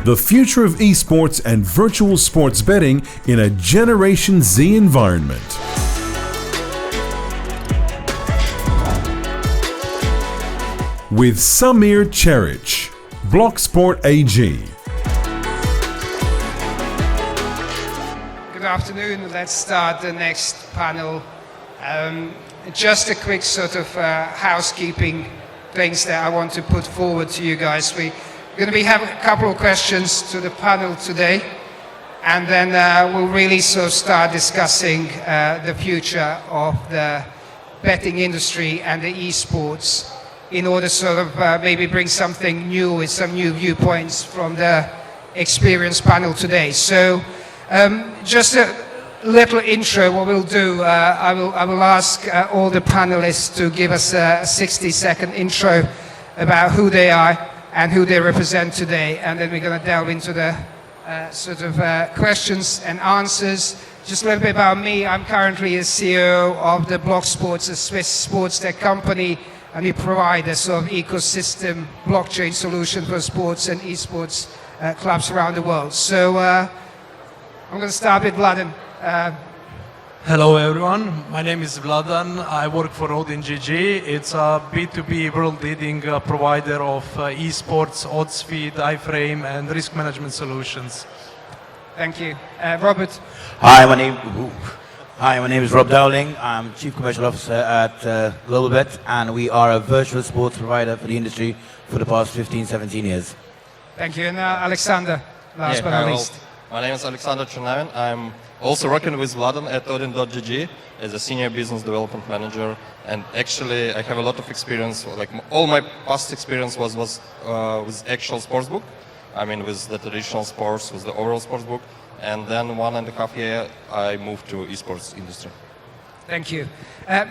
The future of esports and virtual sports betting in a Generation Z environment. With Samir Ceric, Blocksport AG. Good afternoon. Let's start the next panel. Just a quick sort of housekeeping things that I want to put forward to you guys. We're going to be having a couple of questions to the panel today, and then we'll really sort of start discussing the future of the betting industry and the esports in order to sort of maybe bring something new with some new viewpoints from the experienced panel today. So just a little intro. What we'll do, I will ask all the panelists to give us a 60-second intro about who they are and who they represent today, and then we're going to delve into the sort of questions and answers. Just a little bit about me. I'm currently a CEO of the Blocksport, a Swiss sports tech company, and we provide a sort of ecosystem blockchain solution for sports and esports clubs around the world. So I'm going to start with Vladan. Hello everyone, my name is Vladan. I work for Odin GG. It's a B2B world-leading provider of esports, odds feed, iframe and risk management solutions. Thank you. Robert. Hi, my name is Rob Dowling. I'm Chief Commercial Officer at Globalbet, and we are a virtual sports provider for the industry for the past 15, 17 years. Thank you. And Alexander, last but not least. My name is Alexander Chernavin. I'm also working with Vladan at Odin.gg as a senior business development manager, and actually I have a lot of experience. Like all my past experience was with actual sportsbook. I mean, with the traditional sports, with the overall sportsbook, and then 1.5 years I moved to esports industry. Thank you.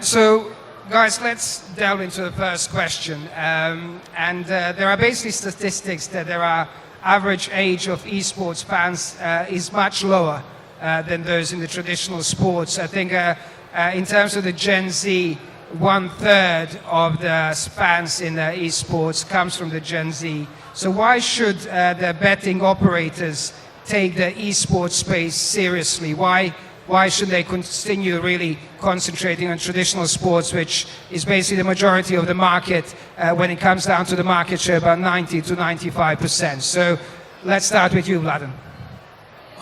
So, guys, let's delve into the first question. There are basically statistics that there are average age of esports fans is much lower than those in the traditional sports. I think in terms of the Gen Z, 1/3 of the fans in the esports comes from the Gen Z. So why should the betting operators take the esports space seriously? Why should they continue really concentrating on traditional sports, which is basically the majority of the market when it comes down to the market share, about 90 to 95%. So let's start with you, Vladan.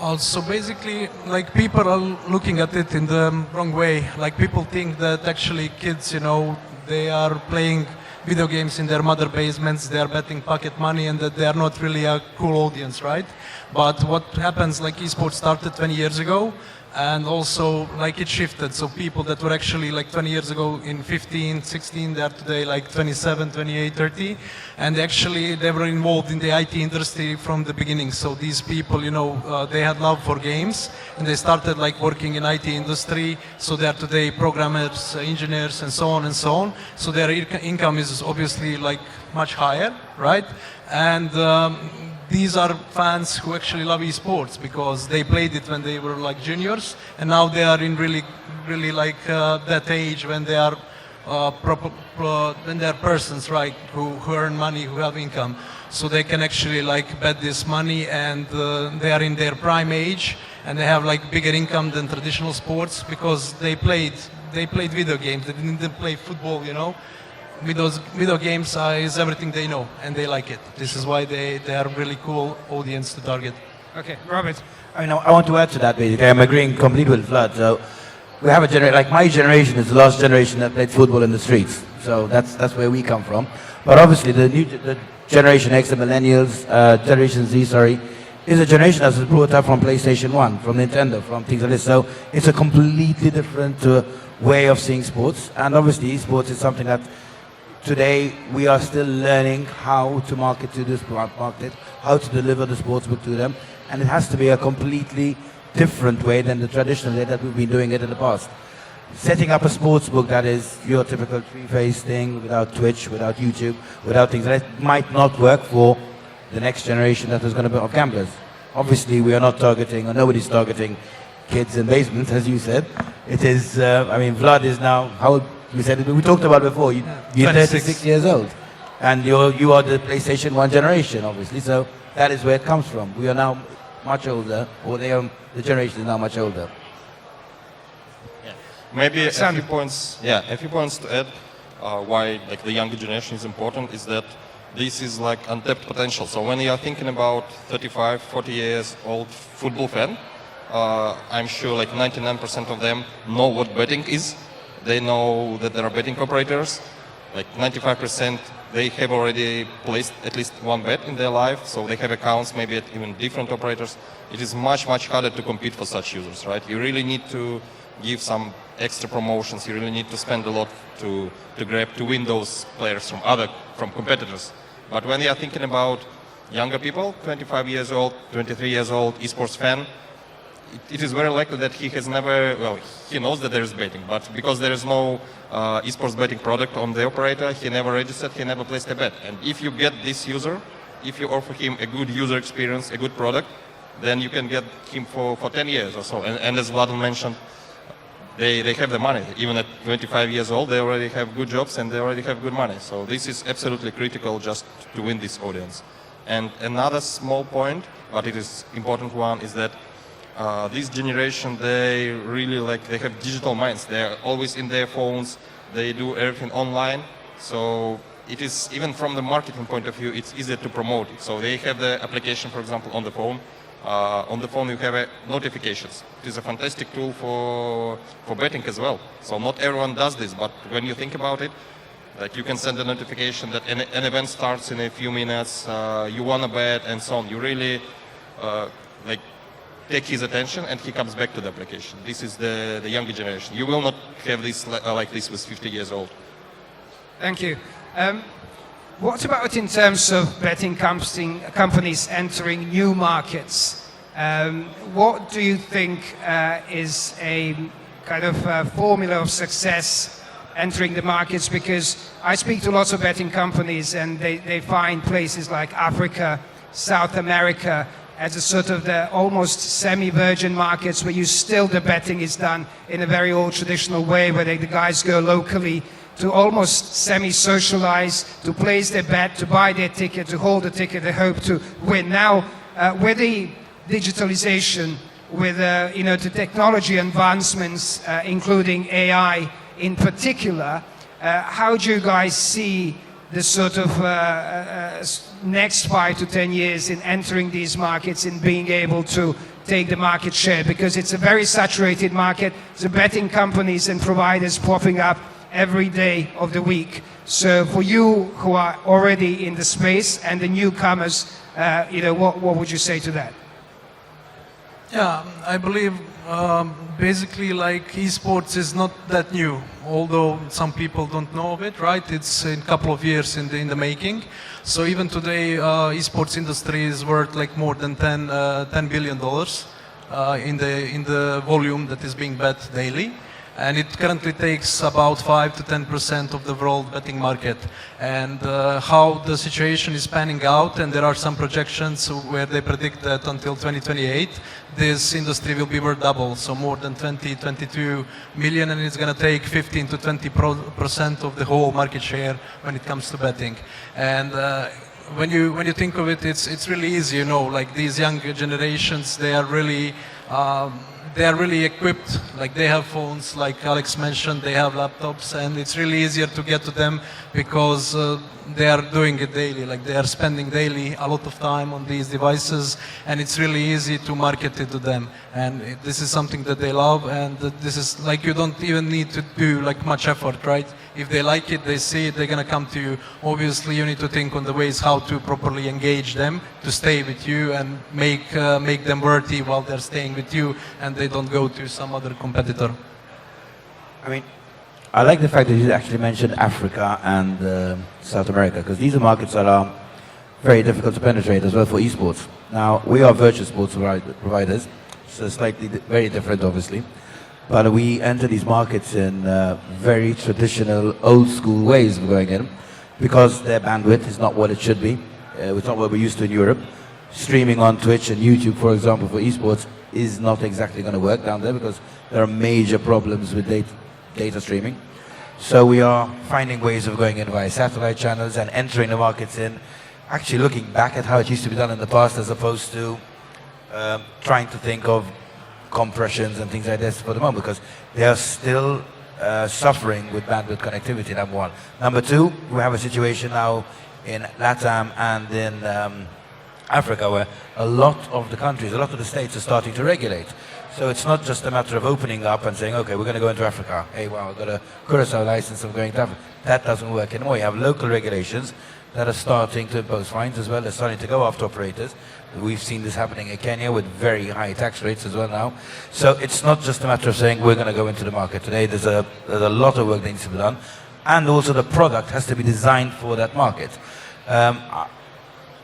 Also, basically, like people are looking at it in the wrong way. Like people think that actually kids, you know, they are playing video games in their mother basements, they are betting pocket money, and that they are not really a cool audience, right? But what happens, like esports started 20 years ago, and also like it shifted. So people that were actually like 20 years ago in 15, 16, they are today like 27, 28, 30. And actually they were involved in the IT industry from the beginning. So these people, you know, they had love for games and they started like working in IT industry. So they are today programmers, engineers and so on and so on. So their income is obviously like much higher, right? And these are fans who actually love esports because they played it when they were like juniors, and now they are in really like that age when they are when they are persons, right, who earn money, who have income, so they can actually like bet this money, and they are in their prime age, and they have like bigger income than traditional sports because they played video games. They didn't play football, you know. Video games is everything they know, and they like it. This is why they are really cool audience to target. Okay, Robert. I mean, I want to add to that basically. I'm agreeing completely with Vlad. So we have a generation, like my generation is the last generation that played football in the streets. So that's where we come from. But obviously the Generation X, the millennials, Generation Z, sorry, is a generation that was brought up from PlayStation 1, from Nintendo, from things like this. So it's a completely different way of seeing sports. And obviously esports is something that today we are still learning how to market to this market, how to deliver the sportsbook to them, and it has to be a completely different way than the traditional way that we've been doing it in the past. Setting up a sportsbook that is your typical three-phase thing, without Twitch, without YouTube, without things like that, might not work for the next generation that is going to be of gamblers. Obviously, we are not targeting, or nobody's targeting kids in basements, as you said. It is, I mean, Vlad is now, how old? We said we talked about before. You're 36 years old. And you are the PlayStation 1 generation, obviously, so that is where it comes from. We are now much older, or the generation is now much older. Maybe a few points. Yeah, a few points to add. Why like the younger generation is important is that this is like untapped potential. So when you are thinking about 35, 40 years old football fan, I'm sure like 99% of them know what betting is. They know that there are betting operators. Like 95%, they have already placed at least one bet in their life, so they have accounts maybe at even different operators. It is much harder to compete for such users, right? You really need to give some extra promotions. You really need to spend a lot to win those players from competitors. But when you are thinking about younger people, 25 years old, 23 years old, esports fan, it is very likely that he has never, well, he knows that there is betting, but because there is no esports betting product on the operator, he never registered, he never placed a bet. And if you get this user, if you offer him a good user experience, a good product, then you can get him for 10 years or so. And as Vladan mentioned, they have the money. Even at 25 years old, they already have good jobs and they already have good money. So this is absolutely critical just to win this audience. And another small point, but it is important one, is that this generation, they really they have digital minds. They're always in their phones. They do everything online. So it is, even from the marketing point of view, it's easier to promote it. So they have the application, for example, on the phone. On the phone you have notifications. It is a fantastic tool for betting as well. So not everyone does this, but when you think about it, like you can send a notification that an event starts in a few minutes, you want to bet and so on. You really take his attention and he comes back to the application. This is the younger generation. You will not have this like this with 50 years old. Thank you. What about in terms of betting companies entering new markets? What do you think is a kind of formula of success entering the markets? Because I speak to lots of betting companies and they find places like Africa, South America as a sort of the almost semi-virgin markets where the betting is done in a very old traditional way, where the guys go locally to almost semi-socialize, to place their bet, to buy their ticket, to hold the ticket, they hope to win. Now, with the digitalization, with the technology advancements, including AI in particular, how do you guys see the sort of next 5 to 10 years in entering these markets, in being able to take the market share? Because it's a very saturated market. The betting companies and providers popping up every day of the week. So for you who are already in the space and the newcomers, what would you say to that? Yeah, I believe basically like esports is not that new, although some people don't know of it, right? It's a couple of years in the making. So even today, esports industry is worth like more than $10 billion in the volume that is being bet daily. And it currently takes about 5 to 10% of the world betting market. And how the situation is panning out, and there are some projections where they predict that until 2028, this industry will be worth double, so more than 22 million, and it's going to take 15 to 20% of the whole market share when it comes to betting. And when you think of it, it's really easy, like these younger generations, they are really equipped, like they have phones, like Alex mentioned, they have laptops, and it's really easier to get to them because they are doing it daily, like they are spending daily a lot of time on these devices, and it's really easy to market it to them. And this is something that they love, and this is like, you don't even need to do like much effort, right? If they like it, they see it, they're gonna come to you. Obviously, you need to think on the ways how to properly engage them to stay with you and make them worthy while they're staying with you, and they don't go to some other competitor. I mean, I like the fact that you actually mentioned Africa and South America, because these are markets that are very difficult to penetrate as well for esports. Now, we are virtual sports providers, so slightly very different, obviously. But we enter these markets in very traditional, old-school ways of going in, because their bandwidth is not what it should be. It's not what we're used to in Europe. Streaming on Twitch and YouTube, for example, for esports is not exactly going to work down there, because there are major problems with data streaming. So we are finding ways of going in via satellite channels and entering the markets in, actually looking back at how it used to be done in the past as opposed to trying to think of compressions and things like this for the moment, because they are still suffering with bandwidth connectivity, number one. Number two, we have a situation now in LATAM and in Africa where a lot of the countries, a lot of the states are starting to regulate. So it's not just a matter of opening up and saying, okay, we're going to go into Africa. Hey, wow, I've got a Curacao license, I'm going to Africa. That doesn't work anymore. You have local regulations that are starting to impose fines as well. They're starting to go after operators. We've seen this happening in Kenya with very high tax rates as well now. So it's not just a matter of saying we're going to go into the market today. There's a lot of work that needs to be done. And also the product has to be designed for that market.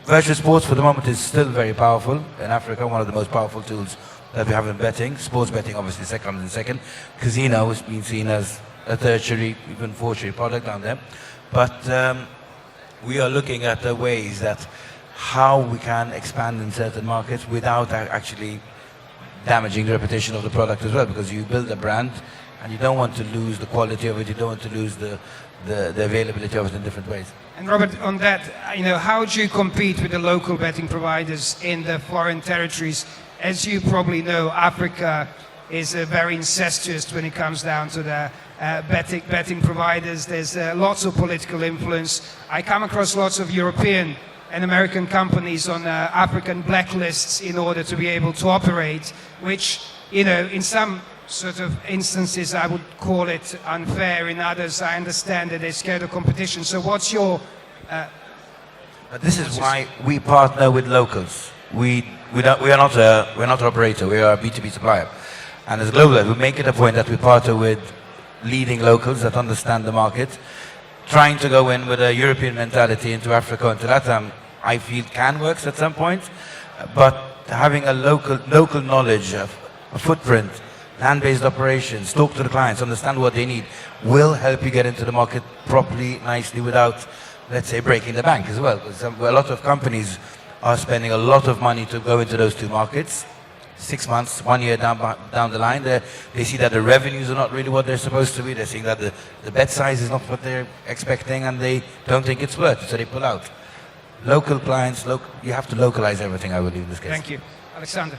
Virtual sports for the moment is still very powerful in Africa, one of the most powerful tools that we have in betting. Sports betting obviously comes in second. Casino has been seen as a tertiary, even tertiary product down there. But we are looking at the ways that how we can expand in certain markets without actually damaging the reputation of the product as well, because you build a brand and you don't want to lose the quality of it, you don't want to lose the availability of it in different ways. And Robert, on that, how do you compete with the local betting providers in the foreign territories? As you probably know, Africa is very incestuous when it comes down to the betting providers. There's lots of political influence. I come across lots of European and American companies on African blacklists in order to be able to operate, which, in some sort of instances I would call it unfair. In others, I understand that they're scared of competition. So what's your... This is why we partner with locals. We are not an operator, we are a B2B supplier. And as Globalbet, we make it a point that we partner with leading locals that understand the market. Trying to go in with a European mentality into Africa and to LATAM, I feel can work at some point. But having a local knowledge, a footprint, land-based operations, talk to the clients, understand what they need, will help you get into the market properly, nicely, without, let's say, breaking the bank as well. Because a lot of companies are spending a lot of money to go into those two markets. 6 months, 1 year down the line, they see that the revenues are not really what they're supposed to be. They're seeing that the bet size is not what they're expecting, and they don't think it's worth it, so they pull out. Local clients, you have to localize everything, I believe, in this case. Thank you. Alexander.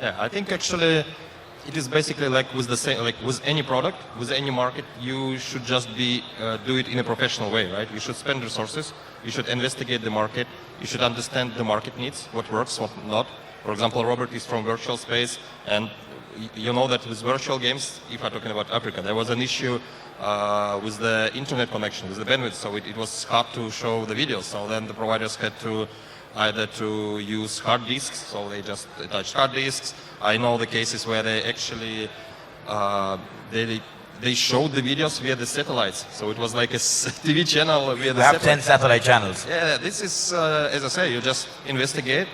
Yeah, I think actually it is basically like with the same, like with any product, with any market, you should just do it in a professional way, right? You should spend resources, you should investigate the market, you should understand the market needs, what works, what not. For example, Robert is from virtual space, and you know that with virtual games, if I'm talking about Africa, there was an issue with the internet connection, with the bandwidth, so it was hard to show the videos. So then the providers had to either to use hard disks, so they just attached hard disks. I know the cases where they actually they showed the videos via the satellites, so it was like a TV channel via the satellite. We have 10 satellite channels. Yeah, this is, as I say, you just investigate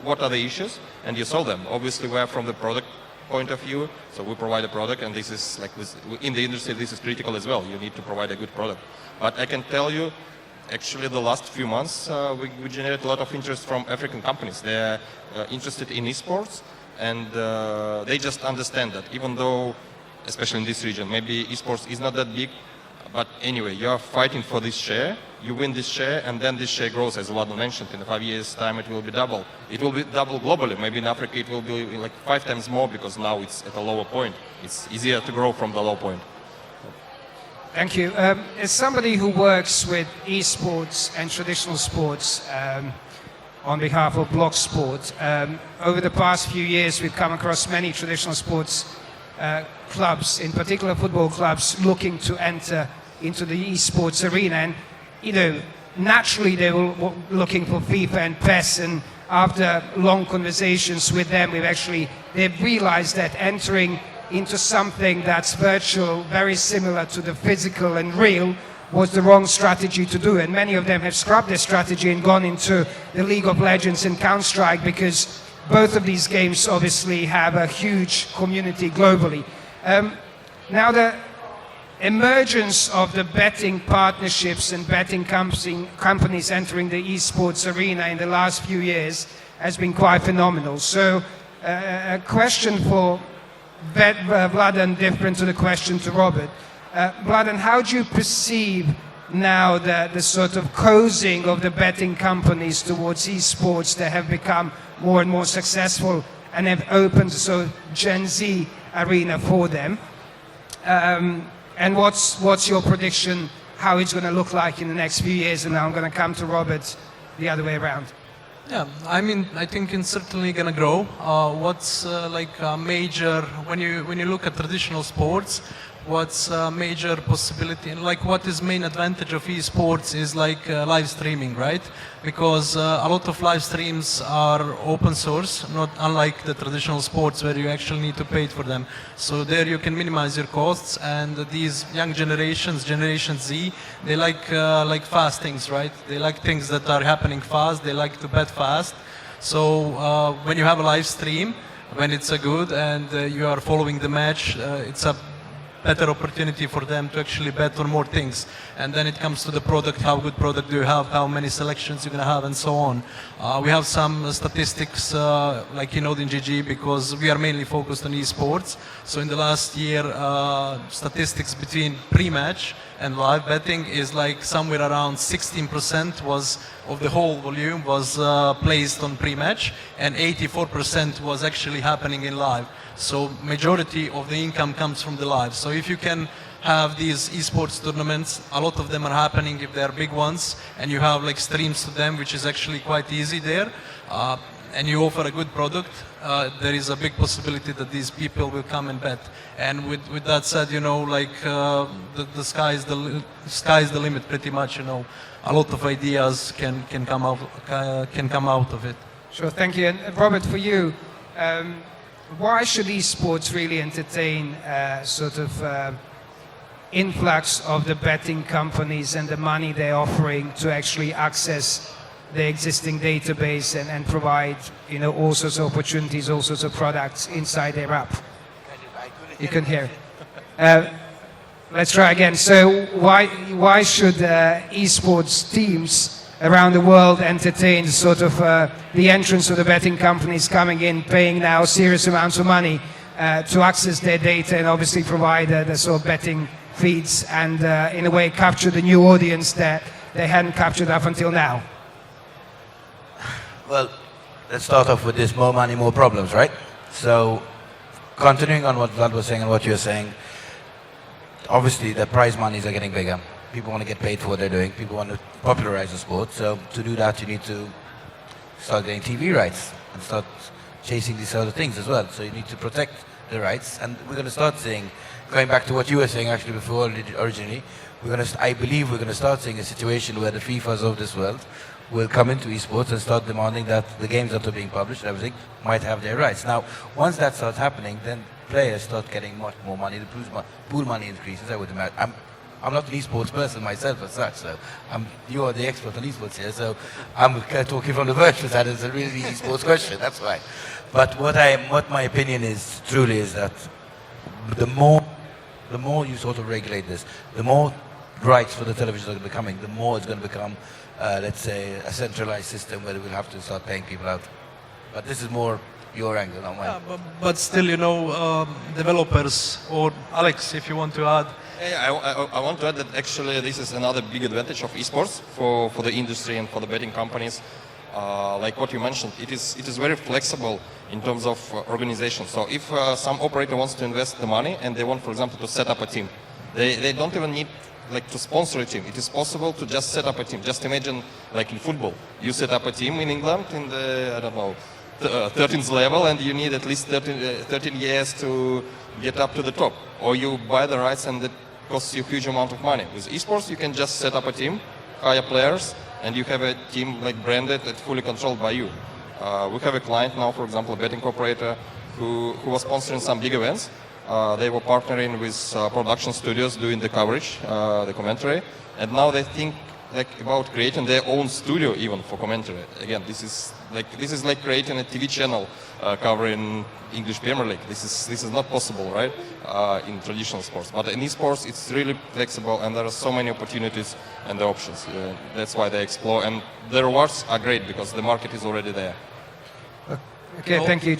what are the issues and you solve them. Obviously, we are from the product point of view, so we provide a product, and this is like in the industry, this is critical as well. You need to provide a good product. But I can tell you, actually, the last few months, we generate a lot of interest from African companies. They're interested in esports, and they just understand that even though, especially in this region, maybe esports is not that big, but anyway, you are fighting for this share, you win this share, and then this share grows, as Vladan mentioned. In 5 years' time, it will be double. It will be double globally. Maybe in Africa, it will be like 5 times more, because now it's at a lower point. It's easier to grow from the low point. Thank you. As somebody who works with esports and traditional sports on behalf of Blocksport, over the past few years, we've come across many traditional sports clubs, in particular football clubs, looking to enter into the esports arena. And, naturally they were looking for FIFA and PES, and after long conversations with them, they've realized that entering into something that's virtual, very similar to the physical and real, was the wrong strategy to do. And many of them have scrapped their strategy and gone into the League of Legends and Counter-Strike, because both of these games obviously have a huge community globally. Now the emergence of the betting partnerships and betting companies entering the esports arena in the last few years has been quite phenomenal. So a question for Vladan, different to the question to Robert. Vladan, how do you perceive now the sort of closing of the betting companies towards esports that have become more and more successful and have opened the sort of Gen Z arena for them? And what's your prediction how it's going to look like in the next few years? And now I'm going to come to Robert the other way around. Yeah, I mean, I think it's certainly gonna grow. What's like major when you look at traditional sports? What's a major possibility, and like what is main advantage of esports is like live streaming, right? Because a lot of live streams are open source, not unlike the traditional sports where you actually need to pay for them. So there you can minimize your costs, and these young generations, Generation Z, they like fast things, right? They like things that are happening fast. They like to bet fast. So when you have a live stream, when it's a good and you are following the match, it's a better opportunity for them to actually bet on more things. And then it comes to the product, how good product do you have, how many selections you're going to have, and so on. We have some statistics like keynote in GG, because we are mainly focused on esports. So in the last year, statistics between pre-match and live betting is like somewhere around 16% was of the whole volume was placed on pre-match, and 84% was actually happening in live. So majority of the income comes from the live. So if you can have these esports tournaments, a lot of them are happening if they are big ones, and you have like streams to them, which is actually quite easy there, and you offer a good product, there is a big possibility that these people will come and bet. And with that said, you know, like the sky is the limit pretty much. You know, a lot of ideas can come out of it. Sure, thank you. And Robert, for you, why should esports really entertain sort of influx of the betting companies and the money they're offering to actually access the existing database and provide, you know, all sorts of opportunities, all sorts of products inside their app? You can hear. Let's try again. So why should esports teams around the world entertain sort of the entrance of the betting companies coming in, paying now serious amounts of money to access their data and obviously provide the sort of betting feeds and in a way capture the new audience that they hadn't captured up until now? Well, let's start off with this: more money, more problems, right? So, continuing on what Vlad was saying and what you're saying, obviously the prize monies are getting bigger. People want to get paid for what they're doing. People want to popularize the sport. So to do that, you need to start getting TV rights and start chasing these other things as well. So you need to protect the rights. And we're going to start seeing, going back to what you were saying actually before originally, I believe we're going to start seeing a situation where the FIFAs of this world will come into esports and start demanding that the games that are being published and everything might have their rights. Now, once that starts happening, then players start getting much more money. The pool money increases, I would imagine. I'm not an esports person myself as such, so you are the expert on esports here, so I'm talking from the virtual side. It's a really esports question, that's why. But what my opinion is truly is that the more you sort of regulate this, the more rights for the television are becoming, the more it's going to become, let's say, a centralized system where we'll have to start paying people out. But this is more your angle, not mine. Yeah, but still, you know, developers, or Alex, if you want to add. Yeah, I want to add that actually this is another big advantage of esports for the industry and for the betting companies. Like what you mentioned, it is very flexible in terms of organization. So if some operator wants to invest the money and they want, for example, to set up a team, they don't even need like to sponsor a team. It is possible to just set up a team. Just imagine, like in football, you set up a team in England in the, I don't know, 13th level, and you need at least 13 years to get up to the top. Or you buy the rights and it costs you a huge amount of money. With esports, you can just set up a team, hire players, and you have a team like branded and fully controlled by you. We have a client now, for example, a betting operator who was sponsoring some big events. They were partnering with production studios doing the coverage, the commentary, and now they think like about creating their own studio even for commentary. Again, this is like creating a TV channel covering English Premier League. This is not possible, right? In traditional sports, but in esports it's really flexible, and there are so many opportunities and the options. That's why they explore, and the rewards are great because the market is already there. Okay, thank you.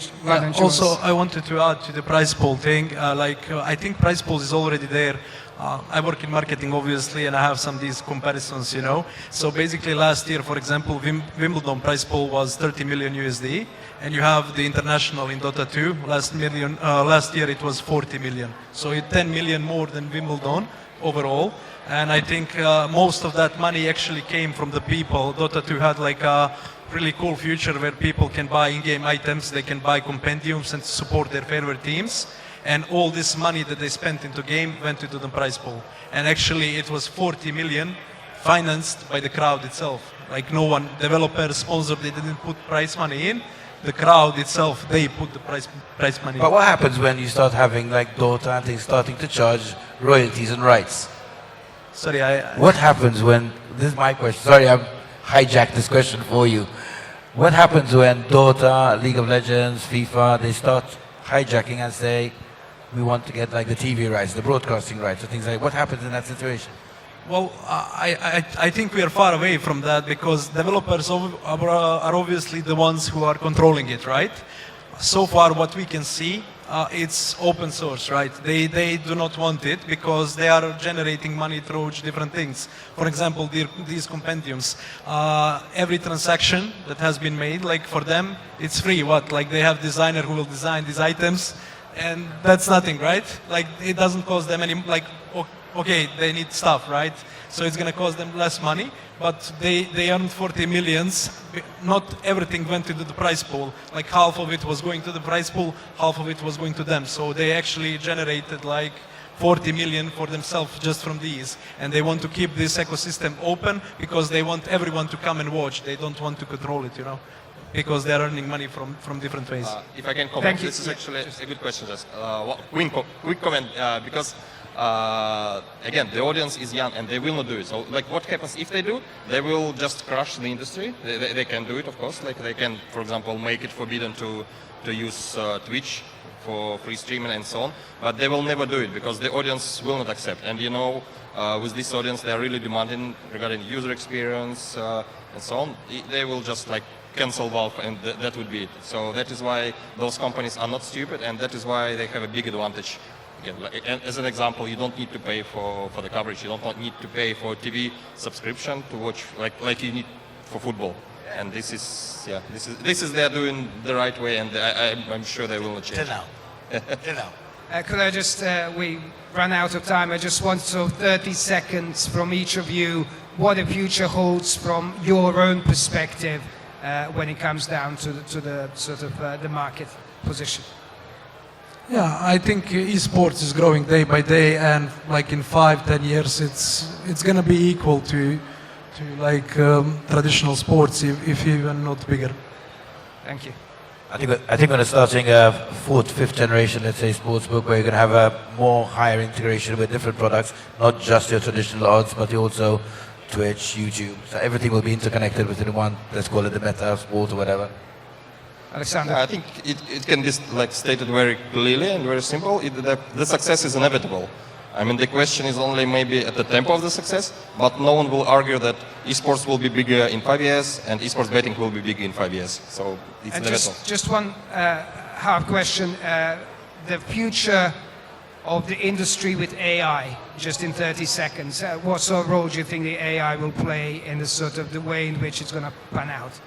Also, I wanted to add to the prize pool thing. I think prize pool is already there. I work in marketing, obviously, and I have some of these comparisons, you know. So basically, last year, for example, Wimbledon prize pool was 30 million USD, and you have the international in Dota 2. Last year, it was 40 million. So it's 10 million more than Wimbledon overall. And I think most of that money actually came from the people. Dota 2 had like a really cool future where people can buy in-game items, they can buy compendiums and support their favorite teams. And all this money that they spent into game went into the prize pool. And actually it was 40 million financed by the crowd itself. Like no one, developer, sponsor, they didn't put prize money in. The crowd itself, they put the prize money. But what happens when you start having like Dota and things starting to charge royalties and rights? Sorry, What happens when, this is my question, sorry, I've hijacked this question for you. What happens when Dota, League of Legends, FIFA, they start hijacking and say, we want to get like the TV rights, the broadcasting rights, or things like that? What happens in that situation? Well, I think we are far away from that because developers are obviously the ones who are controlling it, right? So far, what we can see, it's open source, right? They do not want it because they are generating money through different things. For example, these compendiums. Every transaction that has been made, like for them, it's free. What? Like they have designer who will design these items, and that's nothing, right? Like it doesn't cost them any, like, okay, they need stuff, right? So it's going to cost them less money, but they earned 40 millions. Not everything went into the prize pool. Like half of it was going to the prize pool, half of it was going to them. So they actually generated like 40 million for themselves just from these. And they want to keep this ecosystem open because they want everyone to come and watch. They don't want to control it, you know, because they're earning money from different ways. If I can comment, this is actually a good question. Just quick comment, because again, the audience is young and they will not do it. So, like, what happens if they do? They will just crush the industry. They can do it, of course. Like, they can, for example, make it forbidden to use Twitch for free streaming and so on. But they will never do it because the audience will not accept. And you know, with this audience, they are really demanding regarding user experience and so on. They will just like cancel Valve, and that would be it. So that is why those companies are not stupid, and that is why they have a big advantage. Again, as an example, you don't need to pay for the coverage. You don't need to pay for TV subscription to watch like you need for football. And this is they're doing the right way, and I'm sure they will not change. Till now. Could I just, we run out of time. I just want 30 seconds from each of you what the future holds from your own perspective when it comes down to the sort of the market position. Yeah, I think esports is growing day by day, and like in 5-10 years, it's gonna be equal to like traditional sports, if even not bigger. Thank you. I think we're going to start seeing a 4th, 5th generation, let's say, sportsbook, where you're going to have a more higher integration with different products, not just your traditional odds, but also Twitch, YouTube. So everything will be interconnected within one, let's call it the meta sport or whatever. Alexander? I think it can be like stated very clearly and very simple. The success is inevitable. I mean, the question is only maybe at the tempo of the success, but no one will argue that esports will be bigger in 5 years and esports betting will be big in 5 years. So it's and inevitable. Just one half question. The future of the industry with AI, just in 30 seconds. What sort of role do you think the AI will play in the sort of the way in which it's going to pan out?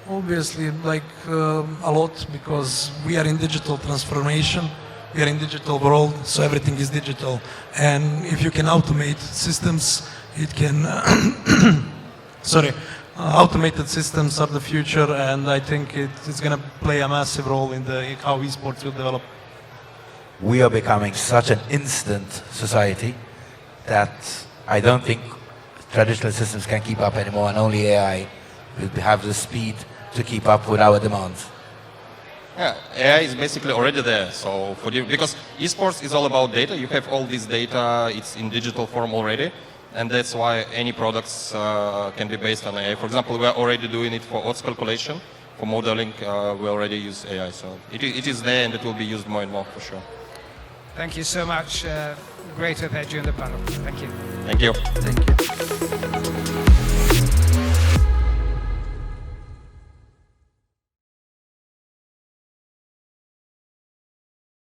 Obviously, like a lot, because we are in digital transformation. We are in digital world, so everything is digital. And if you can automate systems, it can. Automated systems are the future, and I think it's going to play a massive role in how esports will develop. We are becoming such an instant society that I don't think traditional systems can keep up anymore, and only AI will have the speed to keep up with our demands. Yeah, AI is basically already there. So because esports is all about data, you have all this data, it's in digital form already, and that's why any products can be based on AI. For example, we are already doing it for odds calculation, for modeling. We already use AI, so it is there, and it will be used more and more for sure. Thank you so much. Great to have had you on the panel. Thank you. Thank you. Thank you.